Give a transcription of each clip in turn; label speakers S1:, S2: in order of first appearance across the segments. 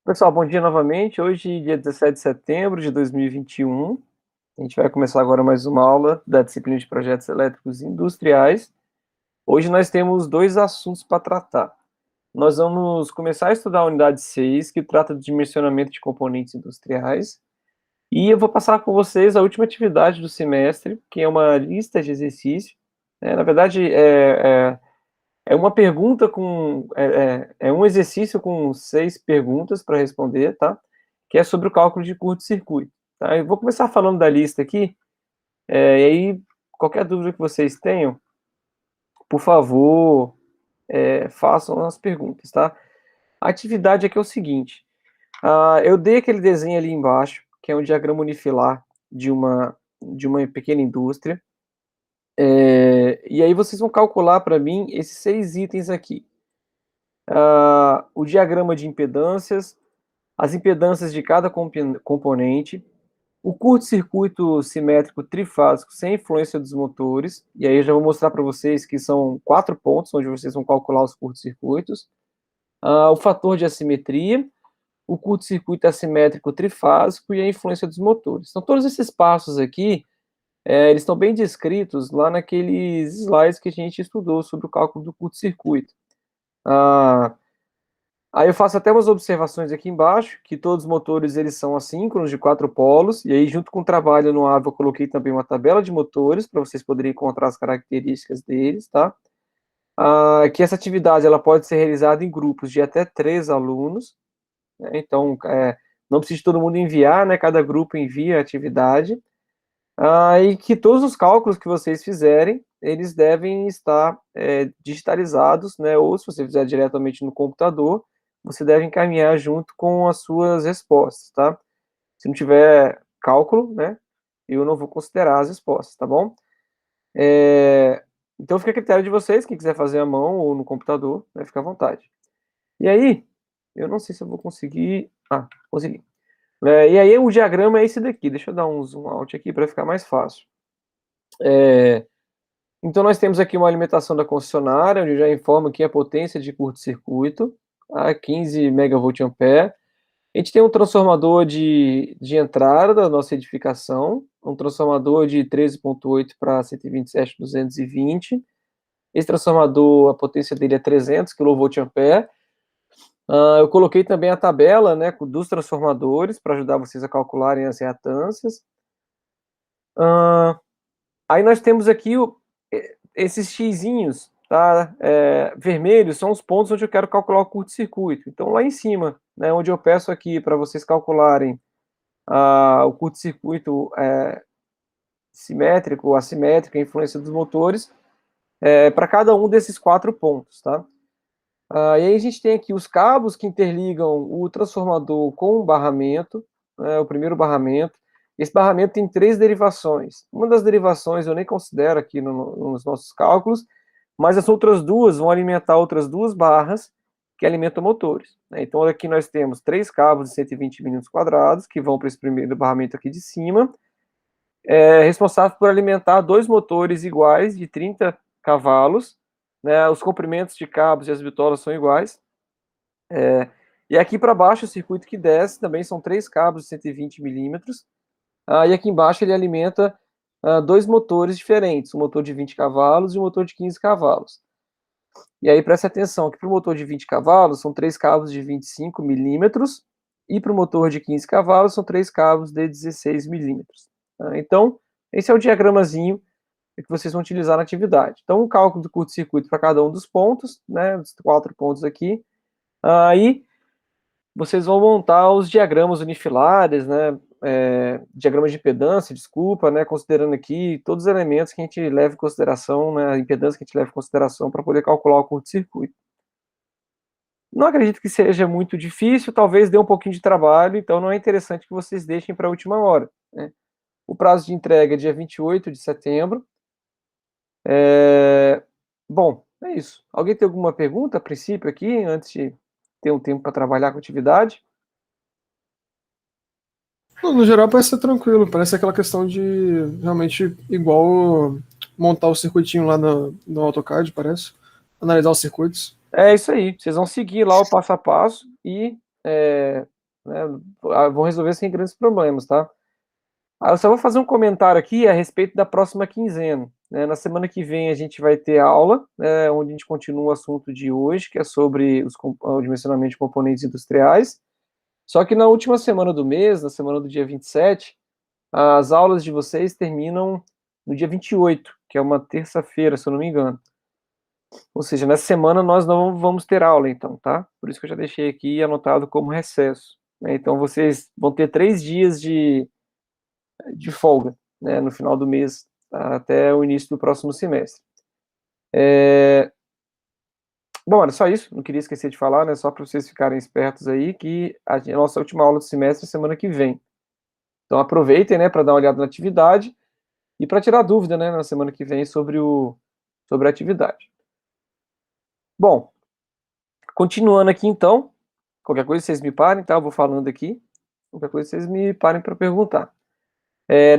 S1: Pessoal, bom dia novamente. Hoje, dia 17 de setembro de 2021, a gente vai começar agora mais uma aula da disciplina de projetos elétricos industriais. Hoje nós temos dois assuntos para tratar. Nós vamos começar a estudar a unidade 6, que trata do dimensionamento de componentes industriais, e eu vou passar com vocês a última atividade do semestre, que é uma lista de exercícios. Na verdade, é uma pergunta com. É um exercício com 6 perguntas para responder, tá? Que é sobre o cálculo de curto-circuito. Tá? Eu vou começar falando da lista aqui, e aí, qualquer dúvida que vocês tenham, por favor, façam as perguntas, tá? A atividade aqui é o seguinte: eu dei aquele desenho ali embaixo, que é um diagrama unifilar de uma pequena indústria, e aí vocês vão calcular para mim esses 6 itens aqui. O diagrama de impedâncias, as impedâncias de cada componente, o curto-circuito simétrico trifásico sem influência dos motores, e aí eu já vou mostrar para vocês que são 4 pontos onde vocês vão calcular os curtos-circuitos, o fator de assimetria, o curto-circuito assimétrico trifásico e a influência dos motores. Então, todos esses passos aqui, eles estão bem descritos lá naqueles slides que a gente estudou sobre o cálculo do curto-circuito. Aí eu faço até umas observações aqui embaixo, que todos os motores eles são assíncronos de 4 polos, e aí junto com o trabalho no AVA eu coloquei também uma tabela de motores, para vocês poderem encontrar as características deles, tá? Que essa atividade ela pode ser realizada em grupos de até 3 alunos, né? Então, não precisa todo mundo enviar, né? Cada grupo envia a atividade, e que todos os cálculos que vocês fizerem, eles devem estar digitalizados, né? Ou se você fizer diretamente no computador, você deve encaminhar junto com as suas respostas, tá? Se não tiver cálculo, né? Eu não vou considerar as respostas, tá bom? Então fica a critério de vocês, quem quiser fazer à mão ou no computador, né? Fica à vontade. E aí, eu não sei se eu vou conseguir. Consegui. E aí o diagrama é esse daqui. Deixa eu dar um zoom out aqui para ficar mais fácil. Então nós temos aqui uma alimentação da concessionária, onde já informa aqui a potência de curto-circuito, a 15 MVA. A gente tem um transformador de entrada da nossa edificação, um transformador de 13,8 para 127/220. Esse transformador, a potência dele é 300 kVA. Eu coloquei também a tabela, né, dos transformadores para ajudar vocês a calcularem as reatâncias. Aí nós temos aqui esses xizinhos, tá? Vermelhos são os pontos onde eu quero calcular o curto-circuito. Então lá em cima, né, onde eu peço aqui para vocês calcularem o curto-circuito simétrico ou assimétrico, a influência dos motores, para cada um desses 4 pontos, tá? E aí a gente tem aqui os cabos que interligam o transformador com o barramento, né, o primeiro barramento. Esse barramento tem 3 derivações. Uma das derivações eu nem considero aqui nos nossos cálculos, mas as outras 2 vão alimentar outras 2 barras que alimentam motores, né? Então aqui nós temos 3 cabos de 120 milímetros quadrados que vão para esse primeiro barramento aqui de cima, responsável por alimentar 2 motores iguais de 30 cavalos, né? Os comprimentos de cabos e as bitolas são iguais. E aqui para baixo, o circuito que desce também são 3 cabos de 120 milímetros. E aqui embaixo ele alimenta 2 motores diferentes, um motor de 20 cavalos e um motor de 15 cavalos. E aí preste atenção que para o motor de 20 cavalos são 3 cabos de 25 milímetros e para o motor de 15 cavalos são 3 cabos de 16 milímetros. Então, esse é o diagramazinho que vocês vão utilizar na atividade. Então, o cálculo do curto-circuito para cada um dos pontos, né, os 4 pontos aqui. Aí, vocês vão montar os diagramas unifilares, né, diagramas de impedância, desculpa, né, considerando aqui todos os elementos que a gente leva em consideração, né, a impedância que a gente leva em consideração para poder calcular o curto-circuito. Não acredito que seja muito difícil, talvez dê um pouquinho de trabalho, então não é interessante que vocês deixem para a última hora, né. O prazo de entrega é dia 28 de setembro. Bom, é isso. Alguém tem alguma pergunta a princípio aqui, antes de ter um tempo para trabalhar com a atividade?
S2: No geral parece ser tranquilo, parece aquela questão de realmente igual montar o circuitinho lá no AutoCAD, parece. Analisar os circuitos.
S1: É isso aí. Vocês vão seguir lá o passo a passo e né, vão resolver sem grandes problemas, tá? Eu só vou fazer um comentário aqui a respeito da próxima quinzena, né? Na semana que vem a gente vai ter aula, né, onde a gente continua o assunto de hoje, que é sobre o dimensionamento de componentes industriais. Só que na última semana do mês, na semana do dia 27, as aulas de vocês terminam no dia 28, que é uma terça-feira, se eu não me engano. Ou seja, nessa semana nós não vamos ter aula, então, tá? Por isso que eu já deixei aqui anotado como recesso, né? Então vocês vão ter 3 dias de folga, né, no final do mês, tá? Até o início do próximo semestre. Bom, era só isso, não queria esquecer de falar, né? Só para vocês ficarem espertos aí, que a nossa última aula do semestre é semana que vem. Então aproveitem, né, para dar uma olhada na atividade e para tirar dúvida, né, na semana que vem sobre a atividade. Bom, continuando aqui então, qualquer coisa vocês me parem, tá? Eu vou falando aqui, qualquer coisa vocês me parem para perguntar.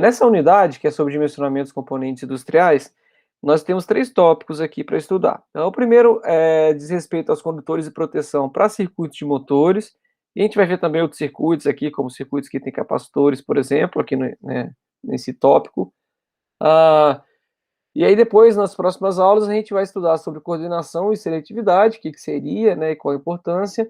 S1: Nessa unidade, que é sobre dimensionamento dos componentes industriais, nós temos 3 tópicos aqui para estudar. Então, o primeiro diz respeito aos condutores de proteção para circuitos de motores, e a gente vai ver também outros circuitos aqui, como circuitos que têm capacitores, por exemplo, aqui né, nesse tópico. E aí depois, nas próximas aulas, a gente vai estudar sobre coordenação e seletividade, o que seria, né, e qual a importância,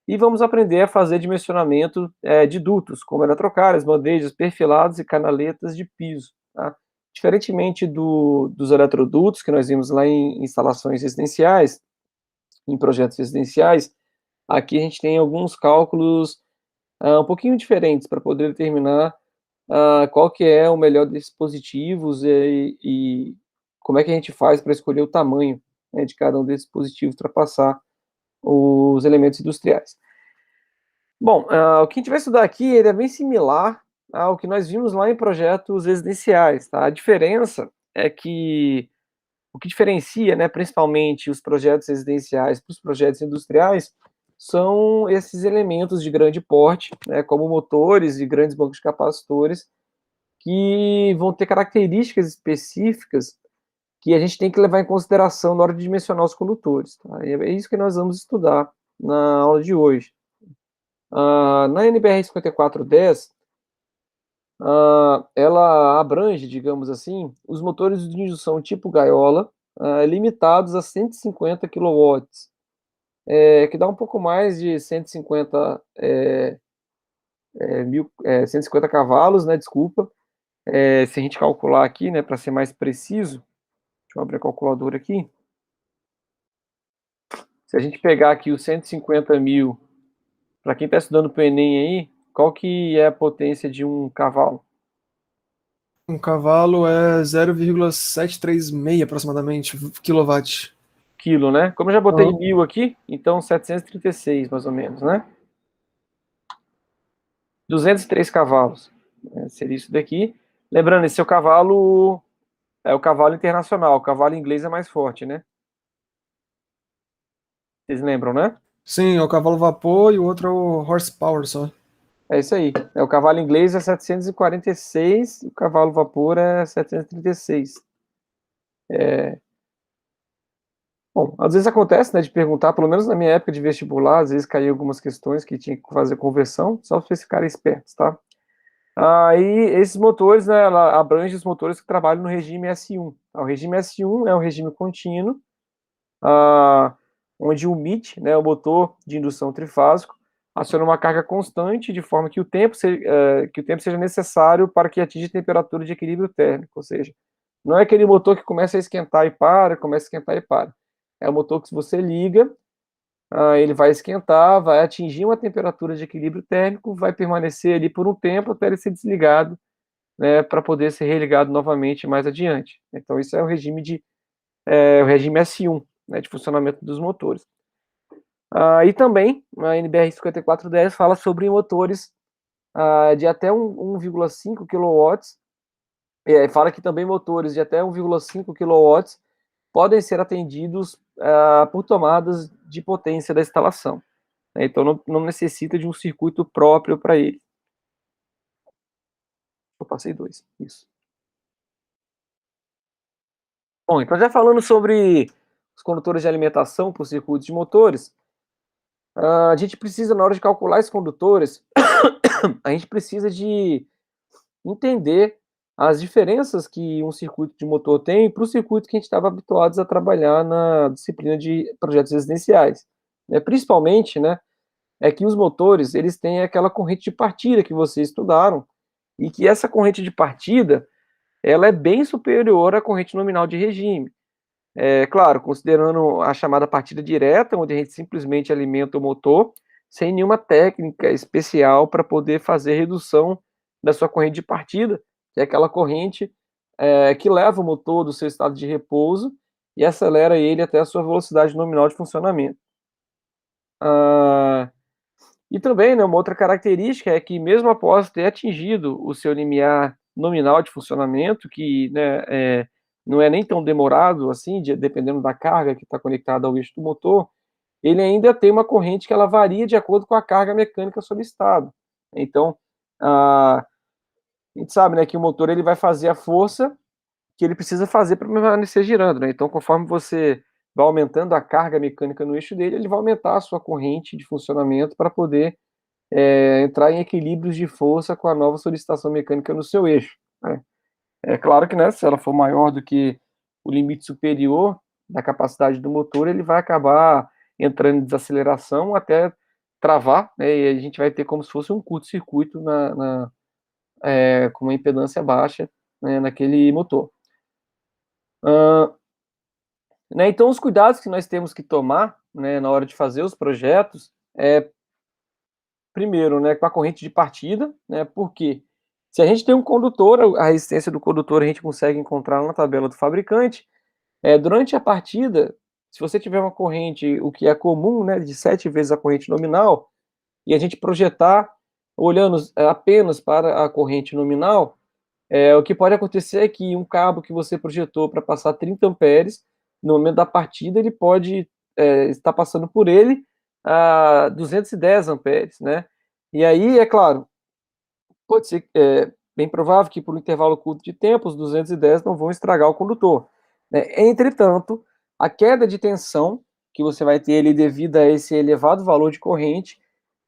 S1: e vamos aprender a fazer dimensionamento de dutos, como eletrocárias, bandejas, perfilados e canaletas de piso. Tá? Diferentemente dos eletrodutos, que nós vimos lá em instalações residenciais, em projetos residenciais, aqui a gente tem alguns cálculos um pouquinho diferentes para poder determinar qual que é o melhor desses dispositivos e como é que a gente faz para escolher o tamanho, né, de cada um desses dispositivos para passar os elementos industriais. Bom, o que a gente vai estudar aqui ele é bem similar ao que nós vimos lá em projetos residenciais, tá? A diferença é que o que diferencia, né, principalmente os projetos residenciais para os projetos industriais são esses elementos de grande porte, né, como motores e grandes bancos de capacitores, que vão ter características específicas que a gente tem que levar em consideração na hora de dimensionar os condutores. Tá? E é isso que nós vamos estudar na aula de hoje. Na NBR 5410, ela abrange, digamos assim, os motores de indução tipo gaiola, limitados a 150 kW, que dá um pouco mais de 150, 150 cavalos, né, desculpa, se a gente calcular aqui, né, para ser mais preciso, deixa eu abrir a calculadora aqui, se a gente pegar aqui os 150 mil, para quem está estudando para o Enem aí, qual que é a potência de um cavalo?
S2: Um cavalo é 0,736 aproximadamente quilowatt.
S1: Quilo, né? Como eu já botei
S2: Uhum.
S1: 1000 aqui, então 736, mais ou menos, né? 203 cavalos, né? Seria isso daqui. Lembrando, esse é o cavalo, é o cavalo internacional, o cavalo inglês é mais forte, né? Vocês lembram, né?
S2: Sim, é o cavalo vapor e o outro é o horsepower só.
S1: É isso aí. O cavalo inglês é 746, o cavalo vapor é 736. Bom, às vezes acontece, né, de perguntar, pelo menos na minha época de vestibular, às vezes caíam algumas questões que tinha que fazer conversão, só para vocês ficarem espertos, tá? Aí, esses motores, né, ela abrange os motores que trabalham no regime S1. O regime S1 é um regime contínuo, onde o MIT, né, o motor de indução trifásico, aciona uma carga constante de forma que o tempo seja necessário para que atinja a temperatura de equilíbrio térmico, ou seja, não é aquele motor que começa a esquentar e para, começa a esquentar e para. É um motor que se você liga, ele vai esquentar, vai atingir uma temperatura de equilíbrio térmico, vai permanecer ali por um tempo até ele ser desligado, né, para poder ser religado novamente mais adiante. Então, isso é o regime S1, né, de funcionamento dos motores. E também, a NBR 5410 fala sobre motores de até 1,5 kW, fala que também motores de até 1,5 kW podem ser atendidos por tomadas de potência da instalação. Né, então, não necessita de um circuito próprio para ele. Eu passei 2, isso. Bom, então já falando sobre os condutores de alimentação por circuitos de motores, A gente precisa, na hora de calcular esses condutores, a gente precisa de entender as diferenças que um circuito de motor tem para o circuito que a gente estava habituados a trabalhar na disciplina de projetos residenciais. Principalmente, né, é que os motores, eles têm aquela corrente de partida que vocês estudaram, e que essa corrente de partida, ela é bem superior à corrente nominal de regime. Claro, considerando a chamada partida direta, onde a gente simplesmente alimenta o motor, sem nenhuma técnica especial para poder fazer redução da sua corrente de partida, que é aquela corrente que leva o motor do seu estado de repouso e acelera ele até a sua velocidade nominal de funcionamento. E também, né, uma outra característica é que mesmo após ter atingido o seu limiar nominal de funcionamento, que, né, não é nem tão demorado assim, dependendo da carga que está conectada ao eixo do motor, ele ainda tem uma corrente que ela varia de acordo com a carga mecânica solicitado. Então, a gente sabe, né, que o motor ele vai fazer a força que ele precisa fazer para permanecer girando, né? Então, conforme você vai aumentando a carga mecânica no eixo dele, ele vai aumentar a sua corrente de funcionamento para poder entrar em equilíbrios de força com a nova solicitação mecânica no seu eixo, né? É claro que, né, se ela for maior do que o limite superior da capacidade do motor, ele vai acabar entrando em desaceleração até travar, né, e a gente vai ter como se fosse um curto-circuito com uma impedância baixa, né, naquele motor. Né, então, os cuidados que nós temos que tomar, né, na hora de fazer os projetos primeiro, né, com a corrente de partida, né, porque se a gente tem um condutor, a resistência do condutor a gente consegue encontrar na tabela do fabricante. Durante a partida, se você tiver uma corrente, o que é comum, né, de 7 vezes a corrente nominal, e a gente projetar olhando apenas para a corrente nominal, o que pode acontecer é que um cabo que você projetou para passar 30 amperes, no momento da partida, ele pode estar passando por ele a 210 amperes, né? E aí, é claro, pode ser bem provável que por um intervalo curto de tempo, os 210 não vão estragar o condutor, né? Entretanto, a queda de tensão que você vai ter ali devido a esse elevado valor de corrente,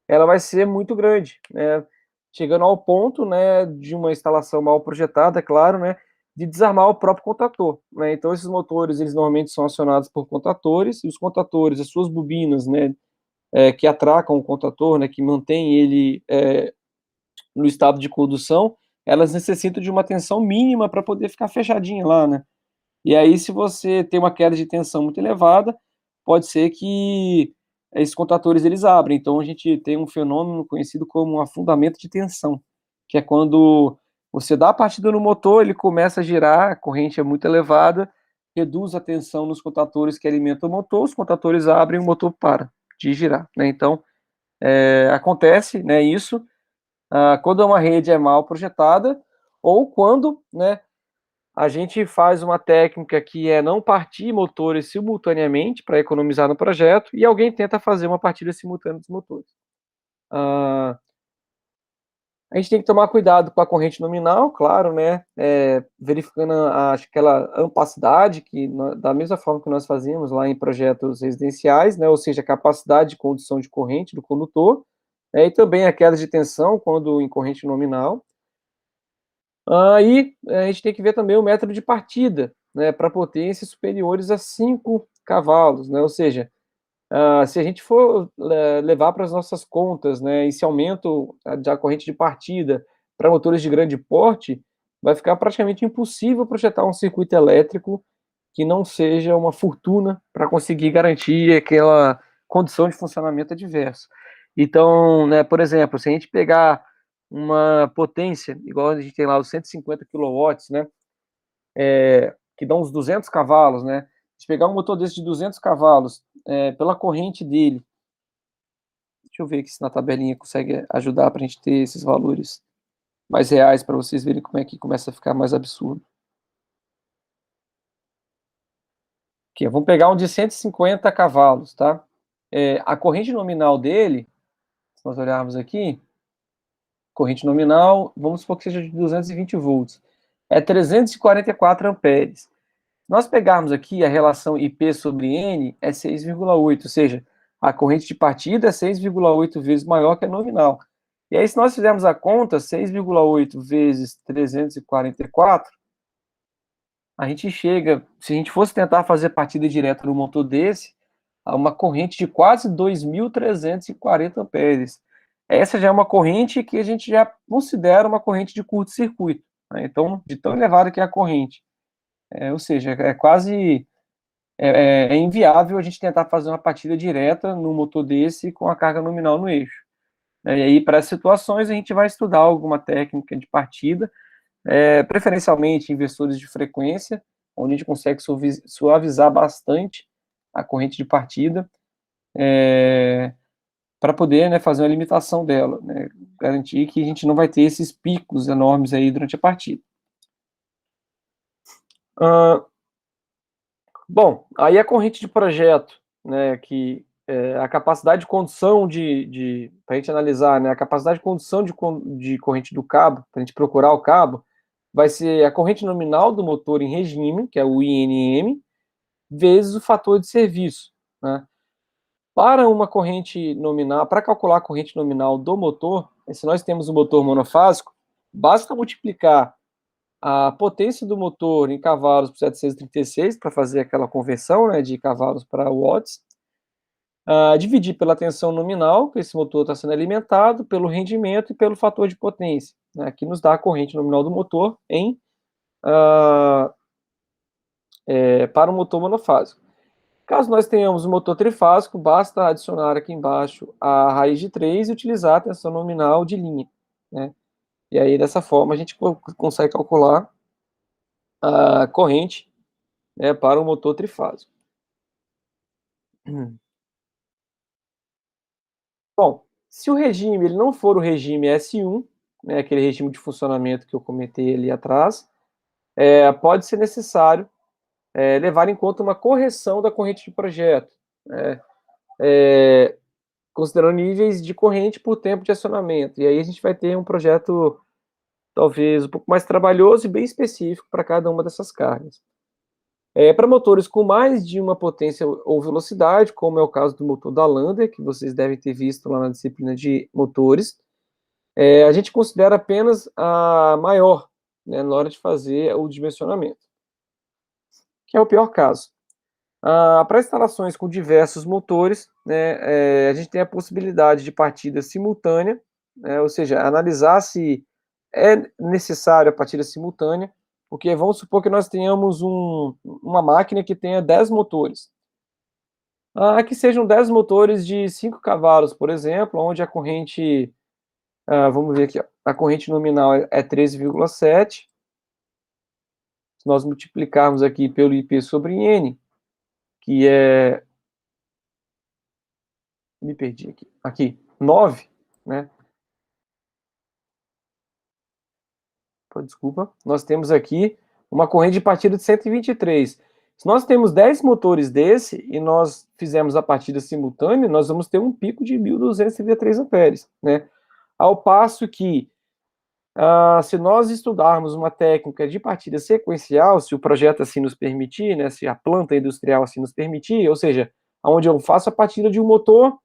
S1: ela vai ser muito grande, né? Chegando ao ponto, né, de uma instalação mal projetada, claro, né, de desarmar o próprio contator, né? Então esses motores, eles normalmente são acionados por contatores, e os contatores, as suas bobinas, né, que atracam o contator, né, que mantém ele no estado de condução, elas necessitam de uma tensão mínima para poder ficar fechadinha lá, né? E aí, se você tem uma queda de tensão muito elevada, pode ser que esses contatores eles abrem. Então, a gente tem um fenômeno conhecido como afundamento de tensão, que é quando você dá a partida no motor, ele começa a girar, a corrente é muito elevada, reduz a tensão nos contatores que alimentam o motor, os contatores abrem, o motor para de girar, né? Então, acontece, né, isso quando uma rede é mal projetada ou quando, né, a gente faz uma técnica que é não partir motores simultaneamente para economizar no projeto e alguém tenta fazer uma partida simultânea dos motores. A gente tem que tomar cuidado com a corrente nominal, claro, né, verificando aquela ampacidade, que da mesma forma que nós fazíamos lá em projetos residenciais, né, ou seja, a capacidade de condução de corrente do condutor, e também a queda de tensão quando em corrente nominal. Aí a gente tem que ver também o método de partida, né, para potências superiores a 5 cavalos, né, ou seja, se a gente for levar para as nossas contas, né, esse aumento da corrente de partida para motores de grande porte, vai ficar praticamente impossível projetar um circuito elétrico que não seja uma fortuna para conseguir garantir aquela condição de funcionamento adverso. Então, né, por exemplo, se a gente pegar uma potência, igual a gente tem lá os 150 quilowatts, né, que dá uns 200 cavalos, né, se pegar um motor desse de 200 cavalos, pela corrente dele, deixa eu ver aqui se na tabelinha consegue ajudar para a gente ter esses valores mais reais para vocês verem como é que começa a ficar mais absurdo. Aqui, vamos pegar um de 150 cavalos, tá? A corrente nominal dele, se nós olharmos aqui, corrente nominal, vamos supor que seja de 220 volts, é 344 amperes. Se nós pegarmos aqui a relação IP sobre N, é 6,8, ou seja, a corrente de partida é 6,8 vezes maior que a nominal. E aí, se nós fizermos a conta, 6,8 vezes 344, a gente chega, se a gente fosse tentar fazer partida direta no motor desse, a uma corrente de quase 2.340 amperes. Essa já é uma corrente que a gente já considera uma corrente de curto-circuito, né? Então, de tão elevada que é a corrente. Ou seja, é quase inviável a gente tentar fazer uma partida direta no motor desse com a carga nominal no eixo. E aí, para essas situações, a gente vai estudar alguma técnica de partida, preferencialmente inversores de frequência, onde a gente consegue suavizar bastante a corrente de partida, para poder, né, fazer uma limitação dela, né, garantir que a gente não vai ter esses picos enormes aí durante a partida. Bom, aí a corrente de projeto, né, que a capacidade de condução para a gente analisar, né, a capacidade de condução de corrente do cabo, para a gente procurar o cabo, vai ser a corrente nominal do motor em regime, que é o INM, vezes o fator de serviço, né? Para uma corrente nominal, para calcular a corrente nominal do motor, se nós temos um motor monofásico, basta multiplicar a potência do motor em cavalos por 736 para fazer aquela conversão, né, de cavalos para watts, dividir pela tensão nominal que esse motor está sendo alimentado, pelo rendimento e pelo fator de potência, né, que nos dá a corrente nominal do motor para o motor monofásico. Caso nós tenhamos um motor trifásico, basta adicionar aqui embaixo a raiz de 3 e utilizar a tensão nominal de linha, né? E aí, dessa forma, a gente consegue calcular a corrente, né, para o motor trifásico. Bom, se o regime ele não for o regime S1, né, aquele regime de funcionamento que eu comentei ali atrás, pode ser necessário levar em conta uma correção da corrente de projeto, né, considerando níveis de corrente por tempo de acionamento. E aí a gente vai ter um projeto talvez um pouco mais trabalhoso e bem específico para cada uma dessas cargas. Para motores com mais de uma potência ou velocidade, como é o caso do motor da Lander, que vocês devem ter visto lá na disciplina de motores, a gente considera apenas a maior, né, na hora de fazer o dimensionamento, que é o pior caso. Para instalações com diversos motores, né, a gente tem a possibilidade de partida simultânea, né, ou seja, analisar se é necessário a partida simultânea, porque vamos supor que nós tenhamos uma máquina que tenha 10 motores. Que sejam 10 motores de 5 cavalos, por exemplo, onde a corrente, vamos ver aqui, ó, a corrente nominal é 13,7. Se nós multiplicarmos aqui pelo IP sobre N, que é... Me perdi aqui, 9, né? Desculpa, nós temos aqui uma corrente de partida de 123. Se nós temos 10 motores desse e nós fizermos a partida simultânea, nós vamos ter um pico de 1.233 amperes, né? Ao passo que, se nós estudarmos uma técnica de partida sequencial, se o projeto assim nos permitir, né, se a planta industrial assim nos permitir, ou seja, onde eu faço a partida de um motor,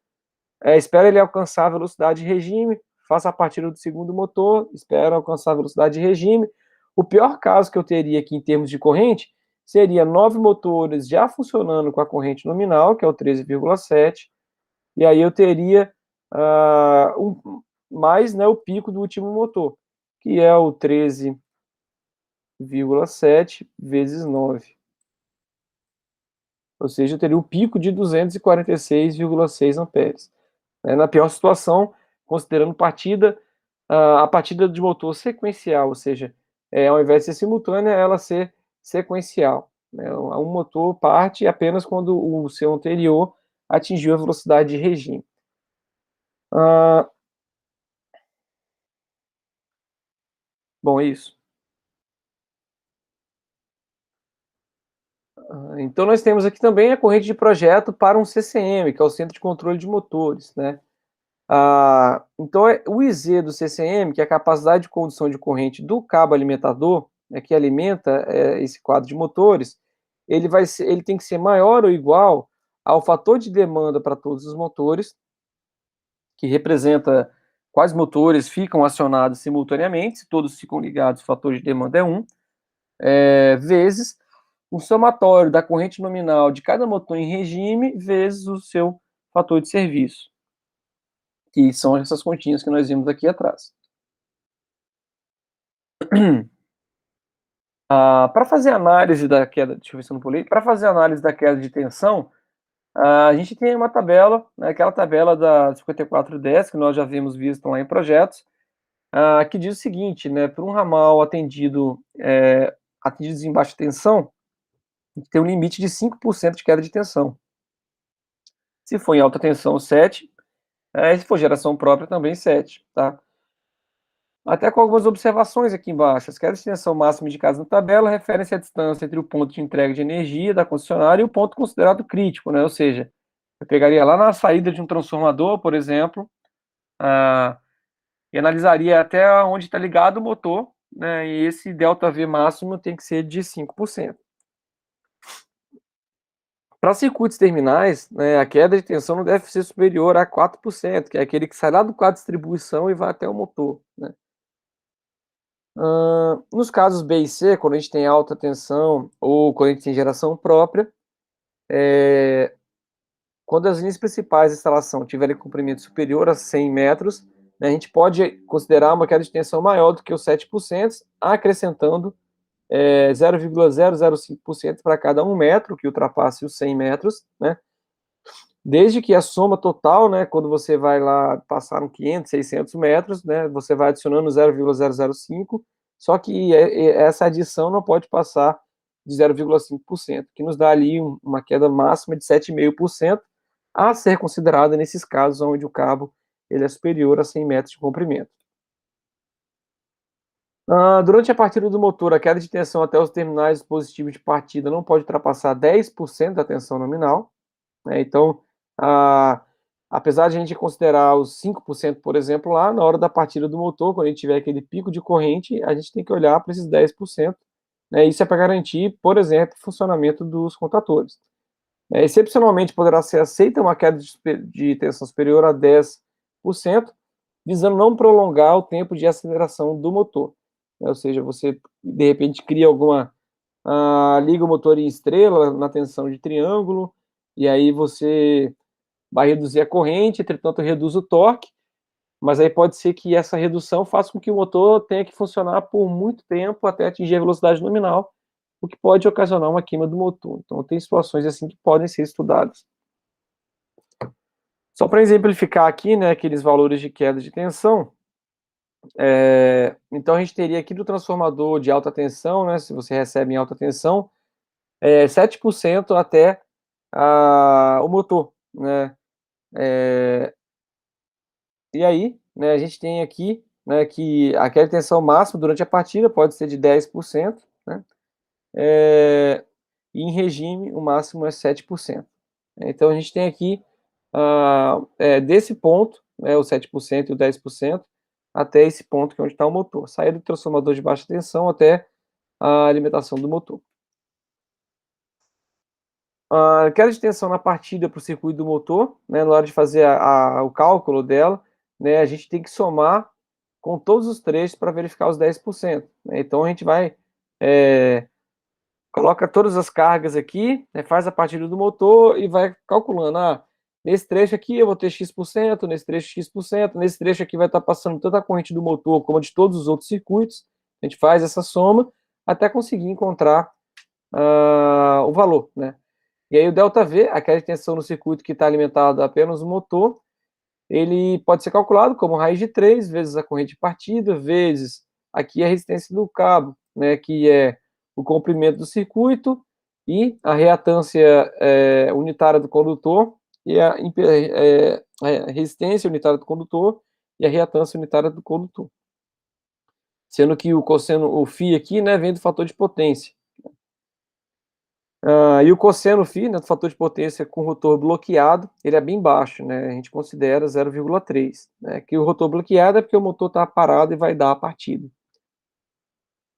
S1: espero ele alcançar a velocidade de regime, faço a partida do segundo motor, espero alcançar a velocidade de regime. O pior caso que eu teria aqui em termos de corrente seria 9 motores já funcionando com a corrente nominal, que é o 13,7, e aí eu teria mais, né, o pico do último motor, que é o 13,7 vezes 9. Ou seja, eu teria o pico de 246,6 amperes. Na pior situação, considerando a partida de motor sequencial, ou seja, ao invés de ser simultânea, ela ser sequencial, né? Um motor parte apenas quando o seu anterior atingiu a velocidade de regime. Bom, é isso. Então, nós temos aqui também a corrente de projeto para um CCM, que é o Centro de Controle de Motores, né? Então, o IZ do CCM, que é a capacidade de condução de corrente do cabo alimentador, né, que alimenta esse quadro de motores, ele tem que ser maior ou igual ao fator de demanda para todos os motores, que representa quais motores ficam acionados simultaneamente, se todos ficam ligados, o fator de demanda é 1, vezes o somatório da corrente nominal de cada motor em regime, vezes o seu fator de serviço, que são essas continhas que nós vimos aqui atrás. Para fazer análise da queda, deixa eu ver se eu não pulei, para fazer análise da queda de tensão, a gente tem uma tabela, né, aquela tabela da 5410, que nós já vimos visto lá em projetos, que diz o seguinte, né, para um ramal atendidos em baixa tensão, tem um limite de 5% de queda de tensão. Se for em alta tensão, 7%, se for geração própria, também 7%, tá? Até com algumas observações aqui embaixo. As quedas de tensão máxima indicadas na tabela referem-se à distância entre o ponto de entrega de energia da concessionária e o ponto considerado crítico, né? Ou seja, eu pegaria lá na saída de um transformador, por exemplo, e analisaria até onde está ligado o motor, né? E esse ΔV máximo tem que ser de 5%. Para circuitos terminais, né, a queda de tensão não deve ser superior a 4%, que é aquele que sai lá do quadro de distribuição e vai até o motor, né? Nos casos B e C, quando a gente tem alta tensão ou quando a gente tem geração própria, quando as linhas principais da instalação tiverem comprimento superior a 100 metros, né, a gente pode considerar uma queda de tensão maior do que os 7%, acrescentando 0,005% para cada 1 metro que ultrapasse os 100 metros, né? Desde que a soma total, né, quando você vai lá passar 500, 600 metros, né, você vai adicionando 0,005, só que essa adição não pode passar de 0,5%, que nos dá ali uma queda máxima de 7,5%, a ser considerada nesses casos onde o cabo ele é superior a 100 metros de comprimento. Durante a partida do motor, a queda de tensão até os terminais dispositivos de partida não pode ultrapassar 10% da tensão nominal, né? Então, apesar de a gente considerar os 5%, por exemplo, lá na hora da partida do motor, quando a gente tiver aquele pico de corrente, a gente tem que olhar para esses 10%, né? Isso é para garantir, por exemplo, o funcionamento dos contatores. Excepcionalmente, poderá ser aceita uma queda de tensão superior a 10%, visando não prolongar o tempo de aceleração do motor. Ou seja, você, de repente, cria liga o motor em estrela na tensão de triângulo, e aí você vai reduzir a corrente, entretanto reduz o torque, mas aí pode ser que essa redução faça com que o motor tenha que funcionar por muito tempo até atingir a velocidade nominal, o que pode ocasionar uma queima do motor. Então tem situações assim que podem ser estudadas. Só para exemplificar aqui, né, aqueles valores de queda de tensão, então a gente teria aqui do transformador de alta tensão, né, se você recebe em alta tensão, 7% até o motor, né? E aí, né, a gente tem aqui, né, que aquela tensão máxima durante a partida pode ser de 10%, né? E em regime o máximo é 7%. Então a gente tem aqui desse ponto, né, o 7% e o 10%, até esse ponto que é onde está o motor, sair do transformador de baixa tensão até a alimentação do motor. A queda de tensão na partida para o circuito do motor, né, na hora de fazer o cálculo dela, né, a gente tem que somar com todos os trechos para verificar os 10%. Né? Então a gente vai, coloca todas as cargas aqui, né, faz a partida do motor e vai calculando. Nesse trecho aqui eu vou ter X%, nesse trecho X%, nesse trecho aqui vai estar passando tanto a corrente do motor como a de todos os outros circuitos. A gente faz essa soma até conseguir encontrar o valor, né? E aí o ΔV, aquela tensão no circuito que está alimentado apenas no motor, ele pode ser calculado como raiz de 3 vezes a corrente de partida, vezes aqui a resistência do cabo, né, que é o comprimento do circuito e a reatância unitária do condutor e a resistência unitária do condutor e a reatância unitária do condutor. Sendo que o cosseno, o φ aqui, né, vem do fator de potência. E o cosseno φ, né, do fator de potência com o rotor bloqueado, ele é bem baixo, né? A gente considera 0,3, né? Que o rotor bloqueado é porque o motor está parado e vai dar a partida.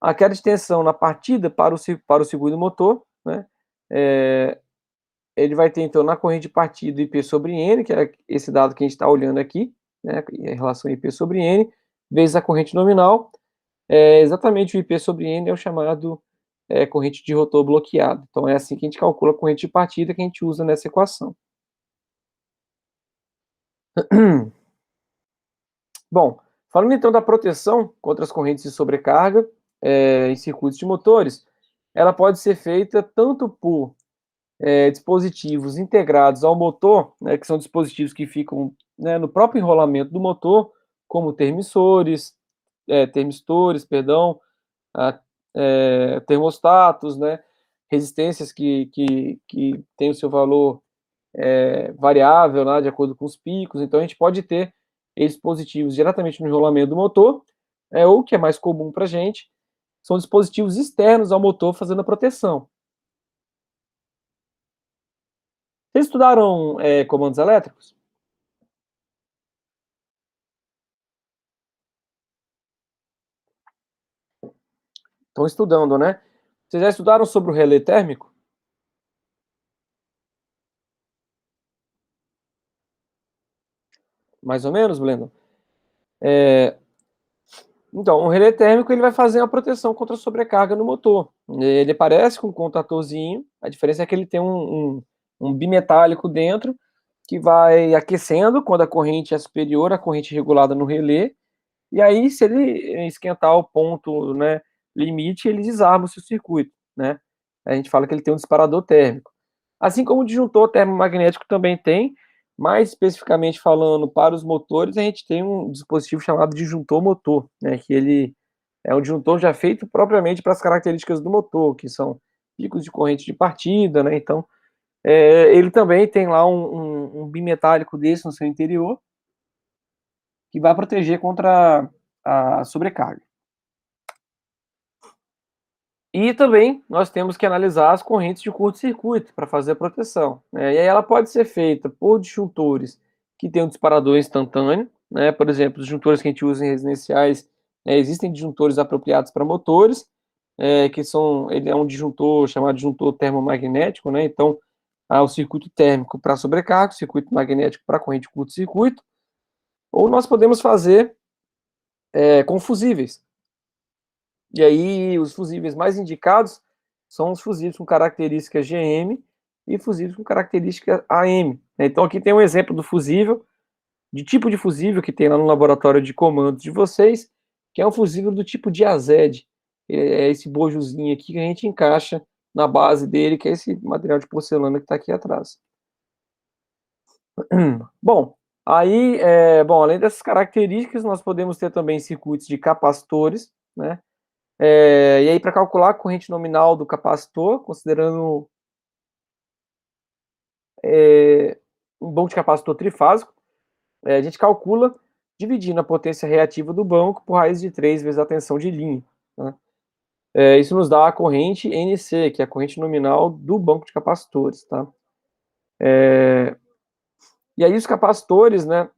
S1: A queda de tensão na partida para o segundo motor, né? ele vai ter, então, na corrente de partida, IP sobre N, que é esse dado que a gente está olhando aqui, né, em relação a IP sobre N, vezes a corrente nominal, exatamente o IP sobre N é o chamado corrente de rotor bloqueado. Então, é assim que a gente calcula a corrente de partida que a gente usa nessa equação. Bom, falando então da proteção contra as correntes de sobrecarga em circuitos de motores, ela pode ser feita tanto por dispositivos integrados ao motor, né, que são dispositivos que ficam, né, no próprio enrolamento do motor, como termistores, perdão, termostatos, né, resistências que têm o seu valor variável, né, de acordo com os picos. Então, a gente pode ter esses dispositivos diretamente no enrolamento do motor, ou o que é mais comum para a gente, são dispositivos externos ao motor fazendo a proteção. Vocês estudaram comandos elétricos? Estão estudando, né? Vocês já estudaram sobre o relé térmico? Mais ou menos, Blendon? Então, o relé térmico ele vai fazer uma proteção contra a sobrecarga no motor. Ele parece com um contatorzinho, a diferença é que ele tem um bimetálico dentro que vai aquecendo quando a corrente é superior à corrente regulada no relé, e aí se ele esquentar o ponto, né, limite, ele desarma o seu circuito, né? A gente fala que ele tem um disparador térmico. Assim como o disjuntor termomagnético também tem, mais especificamente falando para os motores, a gente tem um dispositivo chamado disjuntor motor, né, que ele é um disjuntor já feito propriamente para as características do motor, que são picos de corrente de partida, né, então ele também tem lá um bimetálico desse no seu interior, que vai proteger contra a sobrecarga. E também nós temos que analisar as correntes de curto-circuito para fazer a proteção, né? E aí ela pode ser feita por disjuntores que têm um disparador instantâneo, né? Por exemplo, os disjuntores que a gente usa em residenciais, existem disjuntores apropriados para motores, ele é um disjuntor chamado disjuntor termomagnético, né? Então, há o circuito térmico para sobrecarga, o circuito magnético para corrente de curto-circuito, ou nós podemos fazer com fusíveis. E aí, os fusíveis mais indicados são os fusíveis com características GM e fusíveis com característica AM. Então, aqui tem um exemplo do fusível, de tipo de fusível que tem lá no laboratório de comandos de vocês, que é um fusível do tipo Diazed. É esse bojozinho aqui que a gente encaixa na base dele, que é esse material de porcelana que está aqui atrás. Bom, aí, além dessas características, nós podemos ter também circuitos de capacitores, né? E aí, para calcular a corrente nominal do capacitor, considerando um banco de capacitor trifásico, a gente calcula dividindo a potência reativa do banco por raiz de 3 vezes a tensão de linha, né? Isso nos dá a corrente NC, que é a corrente nominal do banco de capacitores, tá? E aí os capacitores, né,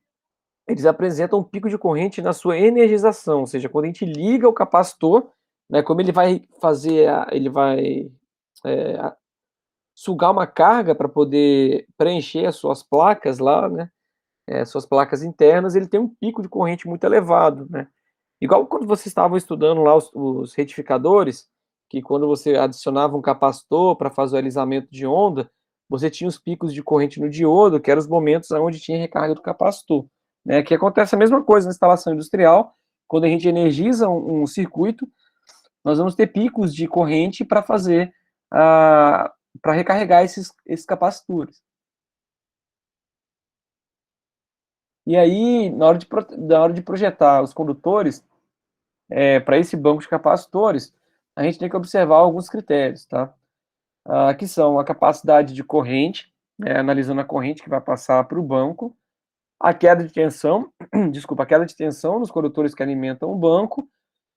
S1: eles apresentam um pico de corrente na sua energização, ou seja, quando a gente liga o capacitor, né, como ele vai fazer, ele vai sugar uma carga para poder preencher as suas placas lá, né, suas placas internas, ele tem um pico de corrente muito elevado, né. Igual quando vocês estavam estudando lá os retificadores, que quando você adicionava um capacitor para fazer o alisamento de onda, você tinha os picos de corrente no diodo, que eram os momentos onde tinha recarga do capacitor, né. Aqui acontece a mesma coisa na instalação industrial, quando a gente energiza um circuito, nós vamos ter picos de corrente para fazer para recarregar esses capacitores. E aí, na hora de projetar os condutores para esse banco de capacitores, a gente tem que observar alguns critérios, tá? Que são a capacidade de corrente, analisando a corrente que vai passar para o banco, a queda de tensão, desculpa, a queda de tensão nos condutores que alimentam o banco,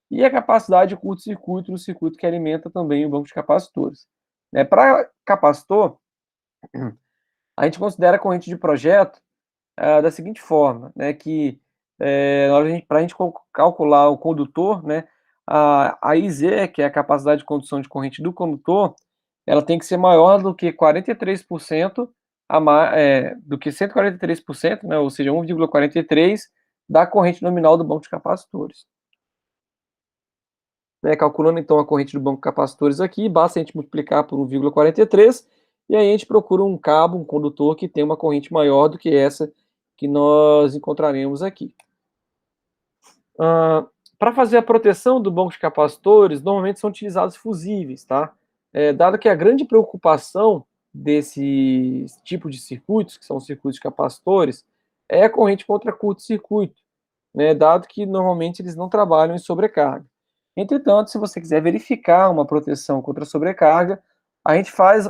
S1: e a capacidade de curto-circuito no circuito que alimenta também o banco de capacitores. Para capacitor, a gente considera a corrente de projeto da seguinte forma, né, que para a gente calcular o condutor, né, a IZ, que é a capacidade de condução de corrente do condutor, ela tem que ser maior do que 43% do que 143%, né, ou seja, 1,43 da corrente nominal do banco de capacitores. Né, calculando então a corrente do banco de capacitores aqui, basta a gente multiplicar por 1,43 e aí a gente procura um cabo, um condutor que tem uma corrente maior do que essa que nós encontraremos aqui. Para fazer a proteção do banco de capacitores, normalmente são utilizados fusíveis, tá? Dado que a grande preocupação desse tipo de circuitos, que são os circuitos de capacitores, é a corrente contra curto-circuito, né? Dado que normalmente eles não trabalham em sobrecarga. Entretanto, se você quiser verificar uma proteção contra sobrecarga, a gente faz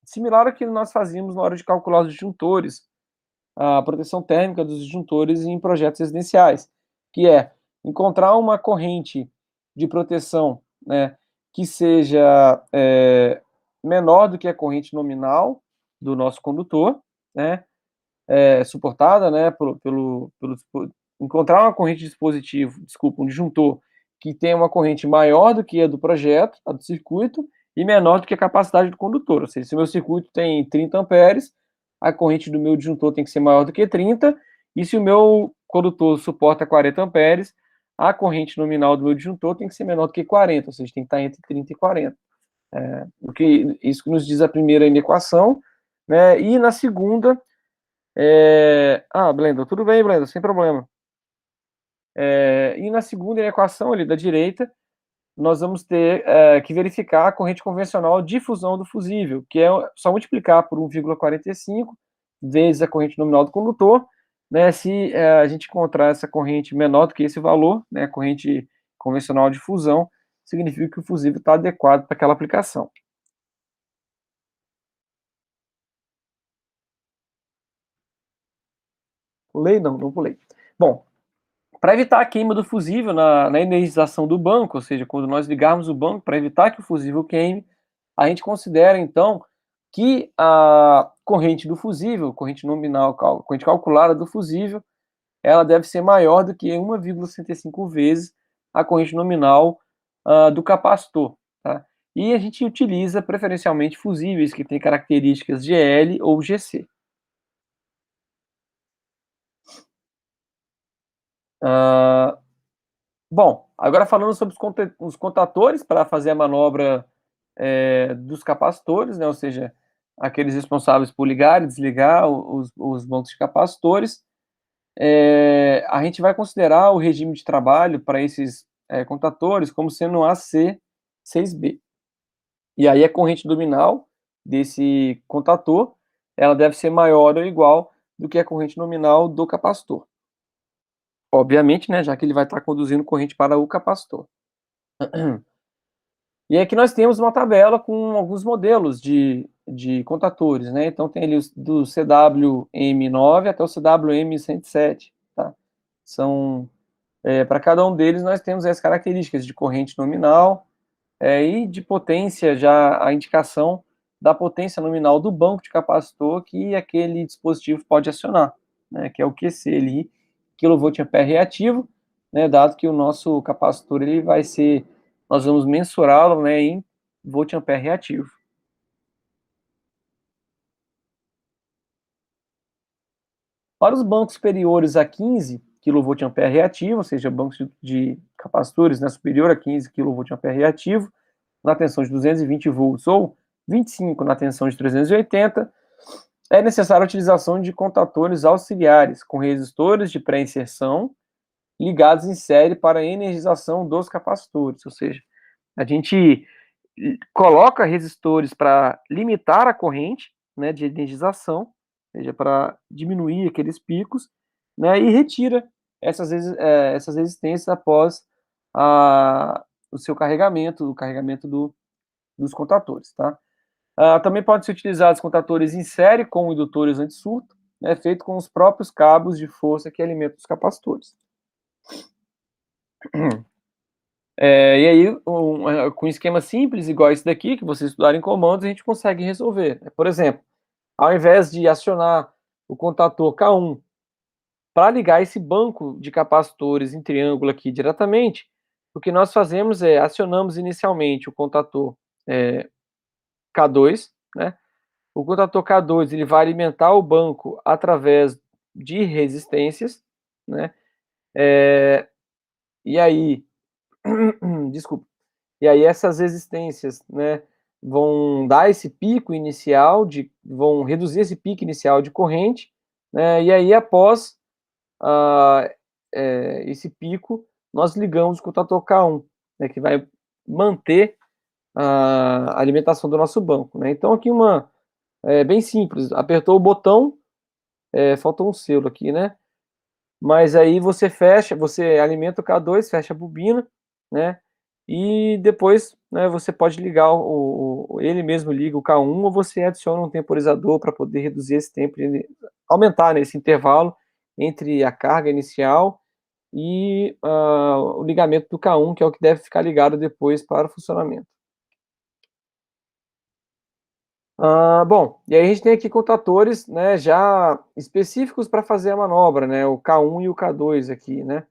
S1: similar ao que nós fazíamos na hora de calcular os disjuntores, a proteção térmica dos disjuntores em projetos residenciais, que é encontrar uma corrente de proteção, né, que seja menor do que a corrente nominal do nosso condutor, né, suportada, né, encontrar uma corrente de dispositivo, desculpa, um disjuntor que tenha uma corrente maior do que a do projeto, a do circuito, e menor do que a capacidade do condutor. Ou seja, se o meu circuito tem 30 amperes, a corrente do meu disjuntor tem que ser maior do que 30, e se o meu condutor suporta 40 amperes, a corrente nominal do meu disjuntor tem que ser menor do que 40, ou seja, tem que estar entre 30 e 40. Isso que nos diz a primeira inequação, né? E na segunda, Blenda, tudo bem, Blenda, sem problema. E na segunda equação ali da direita, nós vamos ter que verificar a corrente convencional de fusão do fusível, que é só multiplicar por 1,45 vezes a corrente nominal do condutor, né? Se a gente encontrar essa corrente menor do que esse valor, né, corrente convencional de fusão, significa que o fusível está adequado para aquela aplicação. Pulei? Não, não pulei. Bom, para evitar a queima do fusível na energização do banco, ou seja, quando nós ligarmos o banco, para evitar que o fusível queime, a gente considera, então, que a corrente do fusível, corrente nominal, corrente calculada do fusível, ela deve ser maior do que 1,65 vezes a corrente nominal do capacitor. Tá? E a gente utiliza preferencialmente fusíveis que têm características GL ou GC. Bom, agora falando sobre os contatores para fazer a manobra dos capacitores, né, ou seja, aqueles responsáveis por ligar e desligar os bancos de capacitores, a gente vai considerar o regime de trabalho para esses contatores como sendo AC6B. E aí a corrente nominal desse contator, ela deve ser maior ou igual do que a corrente nominal do capacitor. Obviamente, né, já que ele vai estar conduzindo corrente para o capacitor. E aqui nós temos uma tabela com alguns modelos de contatores, né? Então tem ali do CWM9 até o CWM107, tá? Para cada um deles nós temos as características de corrente nominal e de potência, já a indicação da potência nominal do banco de capacitor que aquele dispositivo pode acionar, né? Que é o QC ali, kVA reativo, né? Dado que o nosso capacitor ele vai ser, nós vamos mensurá-lo, né, em volt-ampere reativo. Para os bancos superiores a 15 kVA reativo, ou seja, bancos de capacitores, né, superior a 15 kVA reativo, na tensão de 220 volts ou 25 na tensão de 380, é necessária a utilização de contatores auxiliares com resistores de pré-inserção ligados em série para a energização dos capacitores, ou seja, a gente coloca resistores para limitar a corrente, né, de energização, ou seja, para diminuir aqueles picos, né, e retira essas resistências após o seu carregamento, o carregamento dos contatores, tá? Também pode ser utilizados contatores em série com indutores anti-surto, né, feito com os próprios cabos de força que alimentam os capacitores. E aí, com um esquema simples, igual esse daqui, que vocês estudarem em comandos, a gente consegue resolver. Por exemplo, ao invés de acionar o contator K1 para ligar esse banco de capacitores em triângulo aqui diretamente, o que nós fazemos é acionamos inicialmente o contator K2, né? O contator K2 ele vai alimentar o banco através de resistências, né? E aí, desculpa. E aí essas resistências, né, vão dar esse pico inicial vão reduzir esse pico inicial de corrente, né? E aí após esse pico, nós ligamos o contator K1, né, que vai manter a alimentação do nosso banco, né? Então aqui bem simples, apertou o botão, faltou um selo aqui, né? Mas aí você fecha, você alimenta o K2, fecha a bobina, né? E depois, né, você pode ligar ele mesmo liga o K1 ou você adiciona um temporizador para poder reduzir esse tempo, aumentar, né, esse intervalo entre a carga inicial e o ligamento do K1, que é o que deve ficar ligado depois para o funcionamento. Bom, e aí a gente tem aqui contatores, né, já específicos para fazer a manobra, né, o K1 e o K2 aqui, né.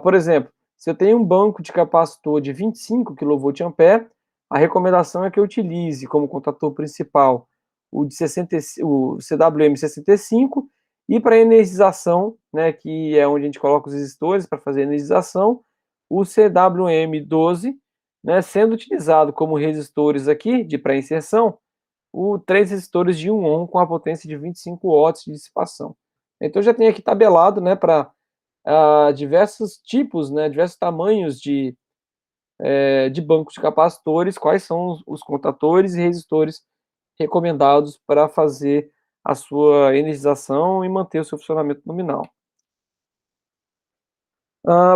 S1: Por exemplo, se eu tenho um banco de capacitor de 25 kVA, a recomendação é que eu utilize como contator principal o CWM 65 e para energização, né, que é onde a gente coloca os resistores para fazer energização, o CWM 12, né, sendo utilizado como resistores aqui de pré-inserção, três resistores de 1 ohm com a potência de 25 watts de dissipação. Então já tem aqui tabelado, né, para diversos tipos, né, diversos tamanhos de bancos de capacitores, quais são os contatores e resistores recomendados para fazer a sua energização e manter o seu funcionamento nominal.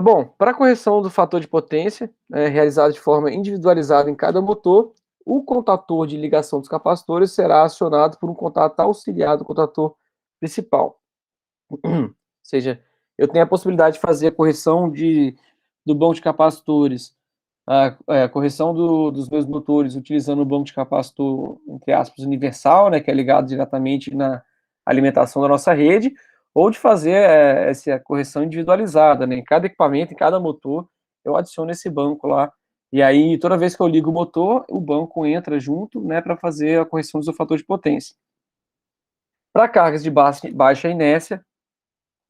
S1: Bom, para a correção do fator de potência, realizada de forma individualizada em cada motor, o contator de ligação dos capacitores será acionado por um contato auxiliar do contator principal. Ou seja, eu tenho a possibilidade de fazer a correção do banco de capacitores, a correção dos meus motores utilizando o banco de capacitor, entre aspas, universal, né, que é ligado diretamente na alimentação da nossa rede, ou de fazer essa correção individualizada, né, em cada equipamento, em cada motor, eu adiciono esse banco lá, e aí toda vez que eu ligo o motor, o banco entra junto, né, para fazer a correção do seu fator de potência. Para cargas de baixa inércia,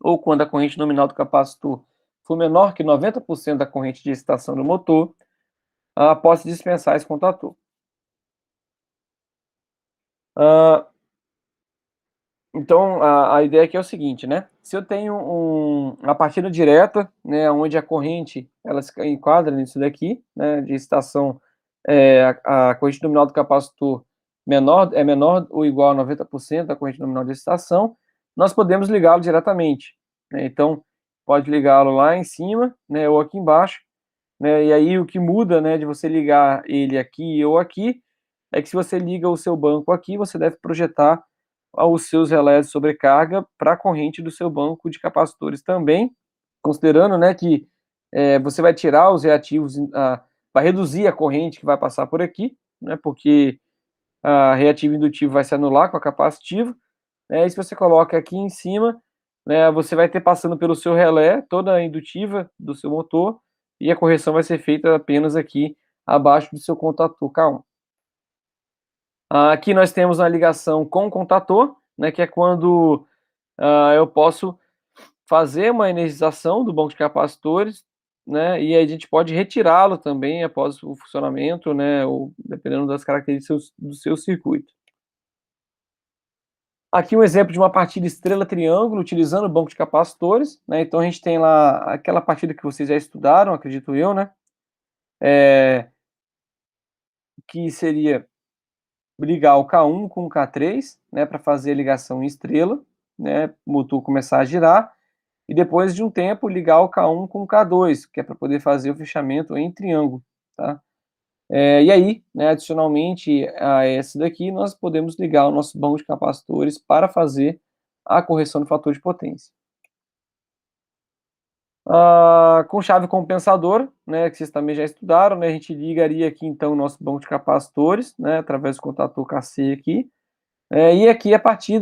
S1: ou quando a corrente nominal do capacitor for menor que 90% da corrente de excitação do motor, pode-se dispensar esse contator. Então, a ideia aqui é o seguinte, né? Se eu tenho uma partida direta, né, onde a corrente ela se enquadra nisso daqui, né, de excitação, a corrente nominal do capacitor é menor ou igual a 90% da corrente nominal de excitação, nós podemos ligá-lo diretamente, né? Então, pode ligá-lo lá em cima, né, ou aqui embaixo, né? E aí o que muda, né, de você ligar ele aqui ou aqui, é que se você liga o seu banco aqui, você deve projetar os seus relés de sobrecarga para a corrente do seu banco de capacitores também, considerando, né, que você vai tirar os reativos, vai reduzir a corrente que vai passar por aqui, né, porque a reativo indutivo vai se anular com a capacitiva, né, e se você coloca aqui em cima, né, você vai ter passando pelo seu relé toda a indutiva do seu motor, e a correção vai ser feita apenas aqui abaixo do seu contator K1. Aqui nós temos a ligação com o contator, né, que é quando eu posso fazer uma energização do banco de capacitores, né, e aí a gente pode retirá-lo também após o funcionamento, né, ou dependendo das características do seu circuito. Aqui um exemplo de uma partida estrela-triângulo utilizando o banco de capacitores, né, então a gente tem lá aquela partida que vocês já estudaram, acredito eu, né, que seria ligar o K1 com o K3, né, para fazer a ligação em estrela, né, o motor começar a girar, e depois de um tempo ligar o K1 com o K2, que é para poder fazer o fechamento em triângulo, tá? E aí, né, adicionalmente a esse daqui, nós podemos ligar o nosso banco de capacitores para fazer a correção do fator de potência. Com chave compensadora, né, que vocês também já estudaram, né, a gente ligaria aqui então o nosso banco de capacitores, né, através do contator KC aqui, e aqui a partir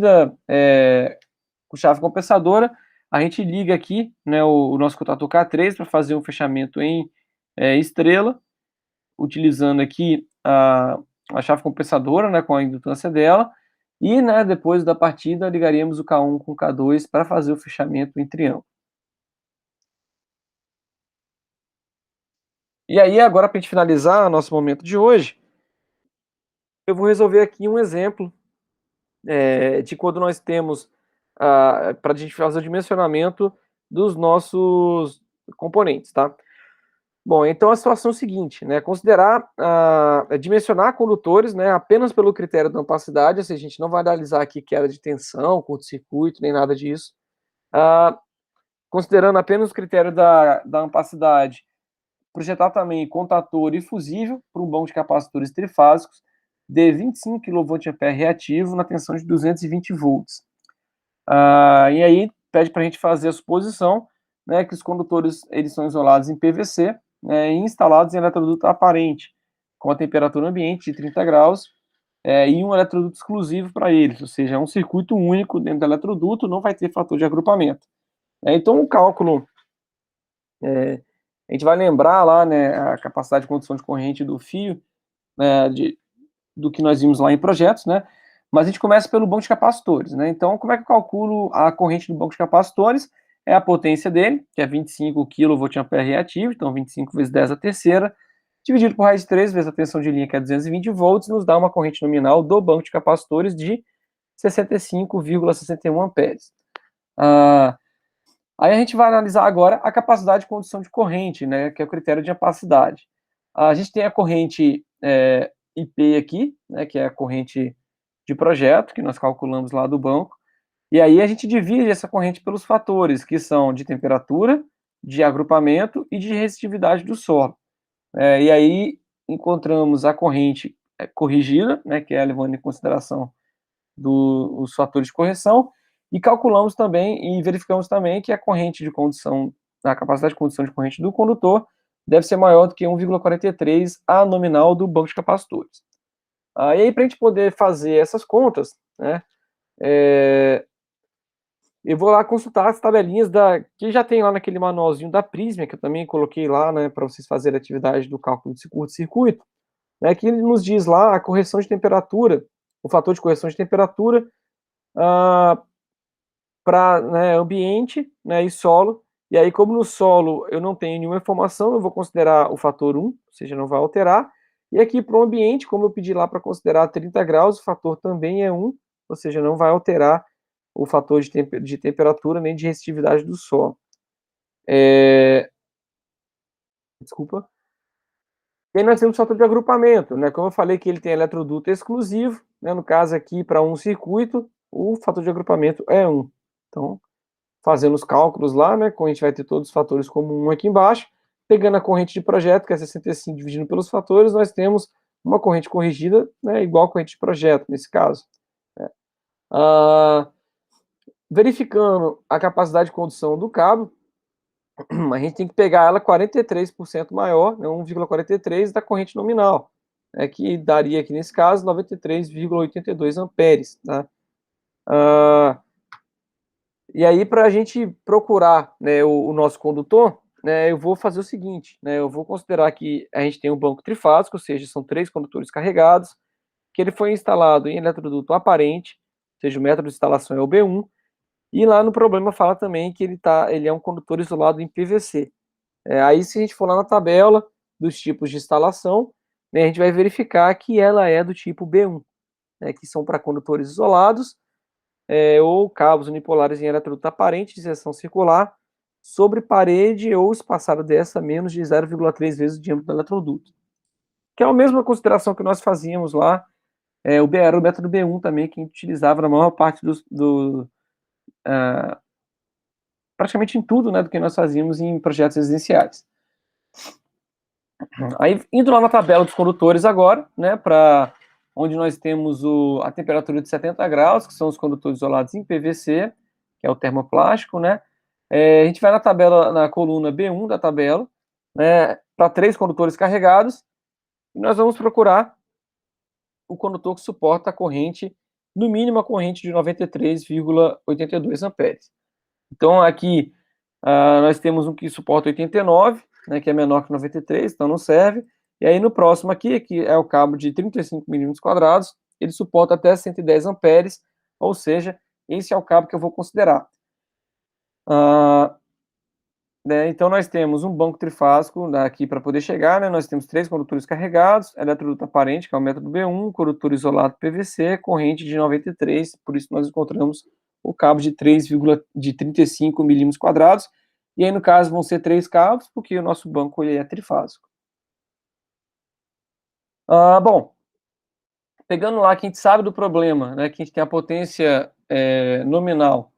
S1: com chave compensadora, a gente liga aqui, né, o nosso contator K3 para fazer um fechamento em estrela, utilizando aqui a chave compensadora, né, com a indutância dela, e, né, depois da partida, ligaríamos o K1 com o K2 para fazer o fechamento em triângulo. E aí, agora, para a gente finalizar nosso momento de hoje, eu vou resolver aqui um exemplo de quando nós temos, para a gente fazer o dimensionamento dos nossos componentes, tá? Bom, então a situação é a seguinte, né, considerar, dimensionar condutores, né, apenas pelo critério da ampacidade, ou seja, a gente não vai analisar aqui queda de tensão, curto-circuito, nem nada disso. Considerando apenas o critério da ampacidade, projetar também contator e fusível para um banco de capacitores trifásicos de 25 kVA reativo na tensão de 220 volts. E aí pede para a gente fazer a suposição, né, que os condutores eles são isolados em PVC, né, e instalados em eletroduto aparente, com a temperatura ambiente de 30 graus, e um eletroduto exclusivo para eles, ou seja, é um circuito único dentro do eletroduto, não vai ter fator de agrupamento. Então o cálculo, a gente vai lembrar lá, né, a capacidade de condução de corrente do fio, né, do que nós vimos lá em projetos, né, mas a gente começa pelo banco de capacitores, né, então como é que eu calculo a corrente do banco de capacitores? É a potência dele, que é 25 kVA reativo, então 25 vezes 10 a terceira, dividido por raiz de 3 vezes a tensão de linha, que é 220 volts, nos dá uma corrente nominal do banco de capacitores de 65,61 amperes. Aí a gente vai analisar agora a capacidade de condução de corrente, né, que é o critério de ampacidade. A gente tem a corrente IP aqui, né, que é a corrente de projeto, que nós calculamos lá do banco, e aí a gente divide essa corrente pelos fatores, que são de temperatura, de agrupamento e de resistividade do solo. E aí encontramos a corrente corrigida, né, que é levando em consideração os fatores de correção, e calculamos também e verificamos também que a corrente de condução, a capacidade de condução de corrente do condutor deve ser maior do que 1,43 a nominal do banco de capacitores. E aí, para a gente poder fazer essas contas, né, eu vou lá consultar as tabelinhas que já tem lá naquele manualzinho da Prisma, que eu também coloquei lá, né, para vocês fazerem a atividade do cálculo de curto-circuito, né, que ele nos diz lá a correção de temperatura, o fator de correção de temperatura, para, né, ambiente, né, e solo. E aí, como no solo eu não tenho nenhuma informação, eu vou considerar o fator 1, ou seja, não vai alterar. E aqui para o ambiente, como eu pedi lá para considerar 30 graus, o fator também é 1, ou seja, não vai alterar o fator de temperatura nem de resistividade do solo. Desculpa. E aí nós temos o fator de agrupamento, né? Como eu falei que ele tem eletroduto exclusivo, né? No caso aqui, para um circuito, o fator de agrupamento é 1. Então, fazendo os cálculos lá, né? A gente vai ter todos os fatores como 1 aqui embaixo. Pegando a corrente de projeto, que é 65, dividindo pelos fatores, nós temos uma corrente corrigida, né, igual a corrente de projeto, nesse caso. Né? Verificando a capacidade de condução do cabo, a gente tem que pegar ela 43% maior, né, 1,43 da corrente nominal, né, que daria aqui nesse caso 93,82 amperes. Tá? E aí, para a gente procurar, né, o nosso condutor, né, eu vou fazer o seguinte, né, eu vou considerar que a gente tem um banco trifásico, ou seja, são 3 condutores carregados, que ele foi instalado em eletroduto aparente, ou seja, o método de instalação é o B1, e lá no problema fala também que ele é um condutor isolado em PVC. Aí, se a gente for lá na tabela dos tipos de instalação, né, a gente vai verificar que ela é do tipo B1, né, que são para condutores isolados, ou cabos unipolares em eletroduto aparente de seção circular sobre parede ou espaçado dessa menos de 0,3 vezes o diâmetro do eletroduto. Que é a mesma consideração que nós fazíamos lá, era o método B1 também, que a gente utilizava na maior parte praticamente em tudo, né, do que nós fazíamos em projetos residenciais. Aí, indo lá na tabela dos condutores agora, né, para onde nós temos a temperatura de 70 graus, que são os condutores isolados em PVC, que é o termoplástico, né, a gente vai na tabela, na coluna B1 da tabela, né, para 3 condutores carregados, e nós vamos procurar o condutor que suporta a corrente, no mínimo a corrente de 93,82 amperes. Então, aqui, nós temos um que suporta 89, né, que é menor que 93, então não serve. E aí no próximo aqui, que é o cabo de 35 milímetros quadrados, ele suporta até 110 amperes, ou seja, esse é o cabo que eu vou considerar. Né, então nós temos um banco trifásico aqui para poder chegar, né, nós temos 3 condutores carregados, eletroduto aparente, que é o método B1, condutor isolado PVC, corrente de 93, por isso nós encontramos o cabo de 35 milímetros quadrados, e aí no caso vão ser 3 cabos, porque o nosso banco ele é trifásico. Bom, pegando lá que a gente sabe do problema, né, que a gente tem a potência nominal,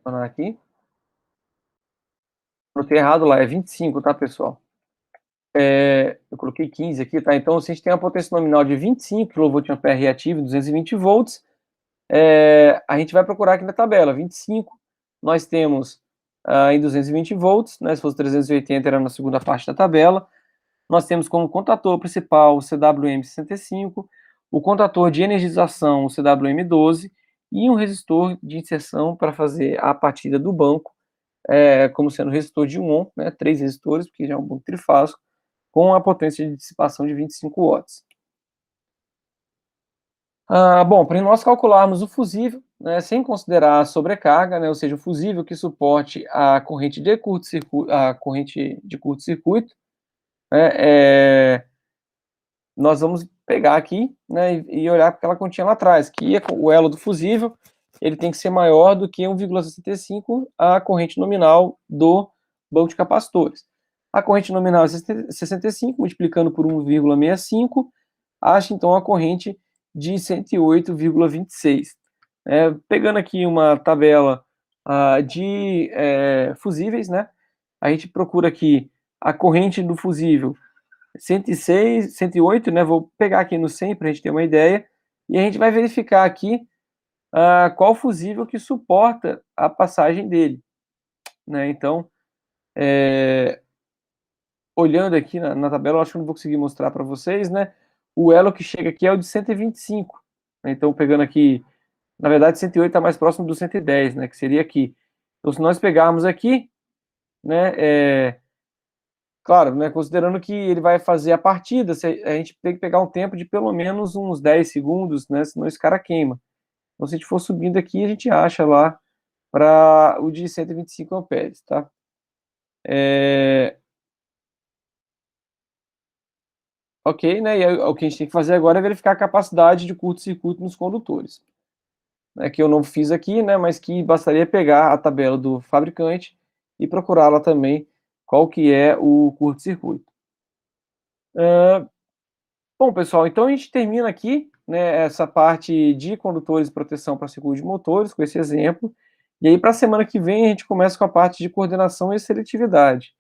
S1: vou aqui, anotei errado lá, é 25, tá, pessoal? Eu coloquei 15 aqui, tá? Então, se a gente tem uma potência nominal de 25 kVA reativo, 220 volts, a gente vai procurar aqui na tabela, 25, nós temos em 220 volts, né? Se fosse 380 era na segunda parte da tabela, nós temos como contator principal o CWM65, o contator de energização o CWM12 e um resistor de inserção para fazer a partida do banco, como sendo resistor de 1 ohm, né? 3 resistores, porque já é um banco trifásico, com a potência de dissipação de 25 watts. Bom, para nós calcularmos o fusível, né, sem considerar a sobrecarga, né, ou seja, o fusível que suporte a corrente de curto-circuito, né, nós vamos pegar aqui, né, e olhar para aquela continha lá atrás, que o elo do fusível ele tem que ser maior do que 1,65 a corrente nominal do banco de capacitores. A corrente nominal é 65, multiplicando por 1,65, acha então a corrente de 108,26. Pegando aqui uma tabela de fusíveis, né? A gente procura aqui a corrente do fusível 106, 108, né? Vou pegar aqui no 100 para a gente ter uma ideia, e a gente vai verificar aqui qual fusível que suporta a passagem dele, né? Então, olhando aqui na tabela, eu acho que não vou conseguir mostrar para vocês, né? O elo que chega aqui é o de 125. Né? Então, pegando aqui, na verdade, 108 está mais próximo do 110, né? Que seria aqui. Então, se nós pegarmos aqui, né? Claro, né? Considerando que ele vai fazer a partida, a gente tem que pegar um tempo de pelo menos uns 10 segundos, né? Senão esse cara queima. Então, se a gente for subindo aqui, a gente acha lá para o de 125 amperes, tá? Ok, né? E aí, o que a gente tem que fazer agora é verificar a capacidade de curto-circuito nos condutores. Né, que eu não fiz aqui, né? Mas que bastaria pegar a tabela do fabricante e procurar lá também qual que é o curto-circuito. Bom, pessoal, então a gente termina aqui, né, essa parte de condutores de proteção para seguro de motores, com esse exemplo. E aí, para a semana que vem, a gente começa com a parte de coordenação e seletividade.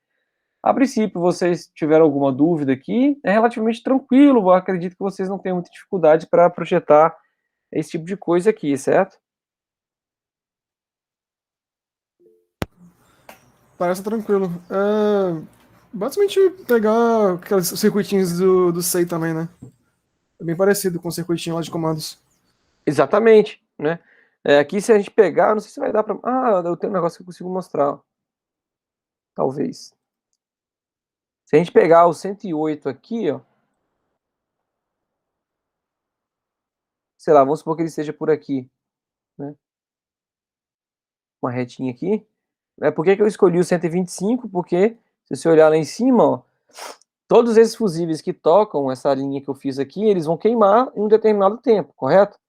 S1: A princípio, vocês tiveram alguma dúvida aqui, é relativamente tranquilo, eu acredito que vocês não tenham muita dificuldade para projetar esse tipo de coisa aqui, certo?
S2: Parece tranquilo. Basicamente pegar aqueles circuitinhos do SEI também, né? É bem parecido com o circuitinho lá de comandos.
S1: Exatamente, né? Aqui, se a gente pegar, não sei se vai dar para... eu tenho um negócio que eu consigo mostrar, ó. Talvez. Se a gente pegar o 108 aqui, ó, sei lá, vamos supor que ele esteja por aqui, né? Uma retinha aqui. Por que que eu escolhi o 125? Porque, se você olhar lá em cima, ó, todos esses fusíveis que tocam essa linha que eu fiz aqui, eles vão queimar em um determinado tempo, correto?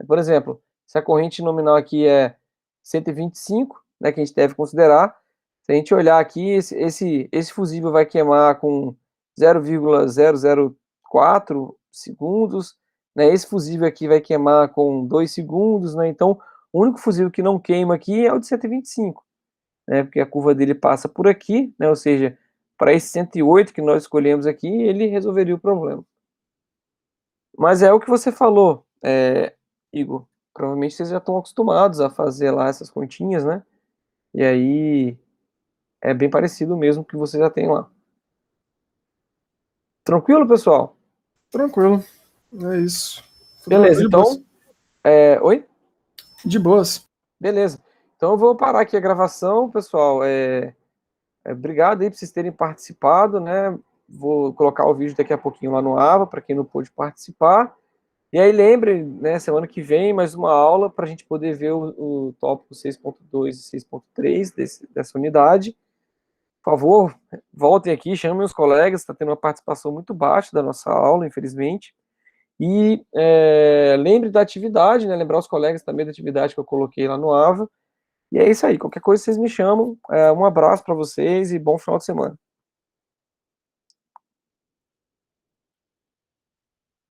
S1: Por exemplo, se a corrente nominal aqui é 125, né, que a gente deve considerar, se a gente olhar aqui, esse fusível vai queimar com 0,004 segundos, né, esse fusível aqui vai queimar com 2 segundos, né, então o único fusível que não queima aqui é o de 125, né, porque a curva dele passa por aqui, né, ou seja, para esse 108 que nós escolhemos aqui, ele resolveria o problema. Mas é o que você falou, Igor, provavelmente vocês já estão acostumados a fazer lá essas continhas, né? E aí é bem parecido mesmo que você já tem lá. Tranquilo, pessoal?
S2: Tranquilo. É isso.
S1: Beleza,
S2: De boas.
S1: então. Oi?
S2: De boas.
S1: Beleza. Então eu vou parar aqui a gravação, pessoal. Obrigado aí por vocês terem participado, né? Vou colocar o vídeo daqui a pouquinho lá no Ava, para quem não pôde participar. E aí lembre, né, semana que vem, mais uma aula para a gente poder ver o tópico 6.2 e 6.3 dessa unidade. Por favor, voltem aqui, chamem os colegas, está tendo uma participação muito baixa da nossa aula, infelizmente. E lembre da atividade, né, lembrar os colegas também da atividade que eu coloquei lá no Ava. E é isso aí, qualquer coisa vocês me chamam. Um abraço para vocês e bom final de semana.